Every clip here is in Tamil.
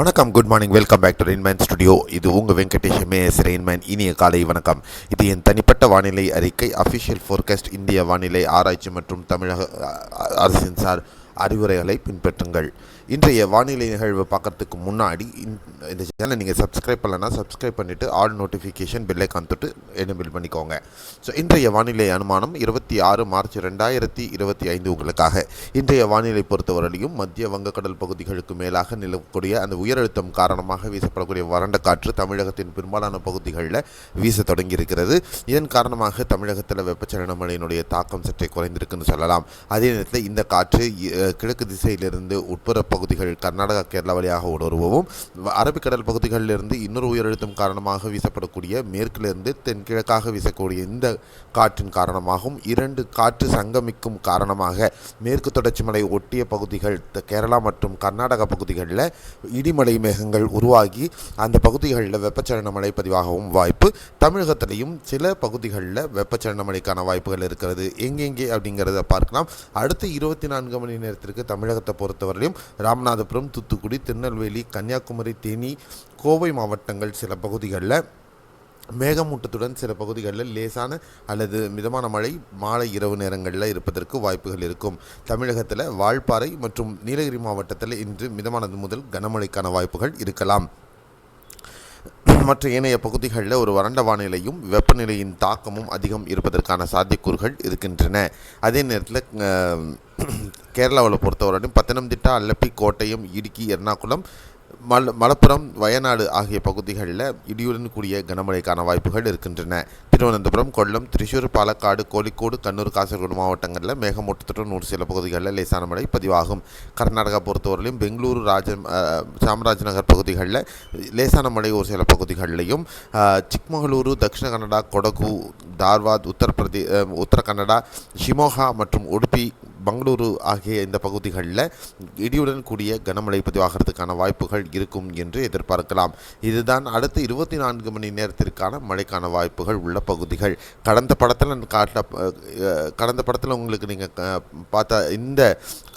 வணக்கம், good morning, welcome back to Rainman studio. இது உங்கள் வெங்கடேஷ் மேஸ் ரெயின்மேன். இனிய காலை வணக்கம். இது என் தனிப்பட்ட வானிலை அறிக்கை. அஃபிஷியல் ஃபோர்காஸ்ட் இந்திய வானிலை ஆராய்ச்சி மற்றும் தமிழக அரசின் சார் அறிவுரைகளை பின்பற்றுங்கள். இன்றைய வானிலை நிகழ்வு பார்க்கறதுக்கு முன்னாடி இந்த சேனலை நீங்கள் சப்ஸ்கிரைப் பண்ணலன்னா சப்ஸ்கிரைப் பண்ணிவிட்டு ஆல் நோட்டிஃபிகேஷன் பெல்லைக்கான் தொட்டு எனேபிள் பண்ணிக்கோங்க. ஸோ இன்றைய வானிலை அனுமானம் 26 மார்ச் 2025 உங்களுக்காக. இன்றைய வானிலை பொறுத்தவரையிலும் மத்திய வங்கக்கடல் பகுதிகளுக்கு மேலாக நிலவக்கூடிய அந்த உயரழுத்தம் காரணமாக வீசப்படக்கூடிய வறண்ட காற்று தமிழகத்தின் பெரும்பாலான பகுதிகளில் வீச தொடங்கியிருக்கிறது. இதன் காரணமாக தமிழகத்தில் வெப்பச்சலன மழையினுடைய தாக்கம் சற்றே குறைந்திருக்குன்னு சொல்லலாம். அதே நேரத்தில் இந்த காற்று கிழக்கு திசையிலிருந்து உட்புற பகுதிகள் கர்நாடகா, கேரளா வழியாக ஊடுருவவும், அரபிக்கடல் பகுதிகளிலிருந்து இன்னொரு உயரழுத்தம் காரணமாக வீசப்படக்கூடிய மேற்கிலிருந்து தென்கிழக்காக வீசக்கூடிய இந்த காற்றின் காரணமாகவும், இரண்டு காற்று சங்கமிக்கும் காரணமாக மேற்கு தொடர்ச்சி மலை ஒட்டிய பகுதிகள் கேரளா மற்றும் கர்நாடகா பகுதிகளில் இடிமலை மேகங்கள் உருவாகி அந்த பகுதிகளில் வெப்பச்சலன மழை பதிவாகவும் வாய்ப்பு. தமிழகத்திலையும் சில பகுதிகளில் வெப்பச்சலன மழைக்கான வாய்ப்புகள் இருக்கிறது. எங்கெங்கே அப்படிங்கிறத பார்க்கலாம். அடுத்த 24 மணி நேரத்திற்கு தமிழகத்தை பொறுத்தவரையிலும் ராமநாதபுரம், தூத்துக்குடி, திருநெல்வேலி, கன்னியாகுமரி, தேனி, கோவை மாவட்டங்கள் சில பகுதிகளில் மேகமூட்டத்துடன் சில பகுதிகளில் லேசான அல்லது மிதமான மழை மாலை இரவு நேரங்களில் இருப்பதற்கு வாய்ப்புகள் இருக்கும். தமிழகத்தில் வால்பாறை மற்றும் நீலகிரி மாவட்டத்தில் இன்று மிதமானது முதல் கனமழைக்கான வாய்ப்புகள் இருக்கலாம். மற்ற ஏனைய பகுதிகளில் ஒரு வறண்ட வானிலையும் வெப்பநிலையின் தாக்கமும் அதிகம் இருப்பதற்கான சாத்தியக்கூறுகள் இருக்கின்றன. அதே நேரத்தில் கேரளாவில் பொறுத்தவரையும் பத்தனம்திட்டா, அல்லப்பி, கோட்டயம், இடுக்கி, எர்ணாகுளம், மலப்புரம், வயநாடு ஆகிய பகுதிகளில் இடியுடன் கூடிய கனமழைக்கான வாய்ப்புகள் இருக்கின்றன. திருவனந்தபுரம், கொல்லம், திரிசூர், பாலக்காடு, கோழிக்கோடு, கண்ணூர், காசர்கோடு மாவட்டங்களில் மேகமூட்டத்துடன் ஒரு சில பகுதிகளில் லேசான மழை பதிவாகும். கர்நாடகா பொறுத்தவரையிலும் பெங்களூரு, சாமராஜநகர் பகுதிகளில் லேசான மழை ஒரு சில பகுதிகளிலையும், சிக்மகளூரு, தக்ஷிண கன்னடா, கொடகு, தார்வாத், உத்தர கன்னடா, ஷிமோகா மற்றும் உடுப்பி, பெங்களூரு ஆகிய இந்த பகுதிகளில் இடியுடன் கூடிய கனமழை பதிவாகிறதுக்கான வாய்ப்புகள் இருக்கும் என்று எதிர்பார்க்கலாம். இதுதான் அடுத்த 24 மணி நேரத்திற்கான மழைக்கான வாய்ப்புகள் உள்ள பகுதிகள். கடந்த படத்தில் உங்களுக்கு நீங்கள் பார்த்த இந்த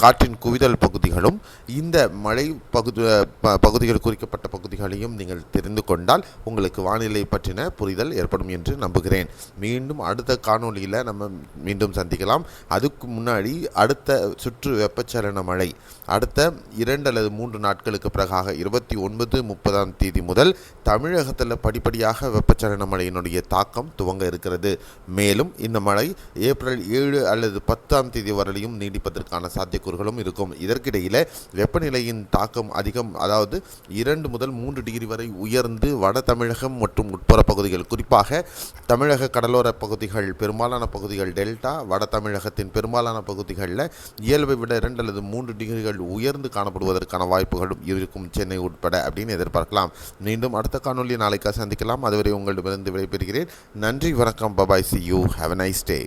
காற்றின் குவிதல் பகுதிகளும் இந்த மழை பகுதிகள் குறிக்கப்பட்ட பகுதிகளையும் நீங்கள் தெரிந்து கொண்டால் உங்களுக்கு வானிலை பற்றின புரிதல் ஏற்படும் என்று நம்புகிறேன். மீண்டும் அடுத்த காணொலியில் நம்ம மீண்டும் சந்திக்கலாம். அதுக்கு முன்னாடி அடுத்த சுற்று வெப்பச்சலன மழை அடுத்த 2 அல்லது 3 நாட்களுக்கு பிறகாக 29, 30 முதல் தமிழகத்தில் படிப்படியாக வெப்பச்சலன மழையினுடைய தாக்கம் துவங்க இருக்கிறது. மேலும் இந்த மழை ஏப்ரல் 7 அல்லது 10 வரையிலும் நீடிப்பதற்கான சாத்தியக்கூறுகளும் இருக்கும். இதற்கிடையில் வெப்பநிலையின் தாக்கம் அதிகம், அதாவது 2 முதல் 3 டிகிரி வரை உயர்ந்து வட தமிழகம் மற்றும் உட்புற பகுதிகள், குறிப்பாக தமிழக கடலோர பகுதிகள், பெரும்பாலான பகுதிகள், டெல்டா, வட தமிழகத்தின் பெரும்பாலான பகுதிகளில் இயல்பை விட 2 அல்லது 3 டிகிரிகள் உயர்ந்து காணப்படுவதற்கான வாய்ப்புகளும் இருக்கும், சென்னை உட்பட அப்படின்னு எதிர்பார்க்கலாம். மீண்டும் அடுத்த காணொலி நாளைக்காக சந்திக்கலாம். அதுவரை உங்களிடமிருந்து விடைபெறுகிறேன். நன்றி, வணக்கம், bye bye, see you, have a nice day.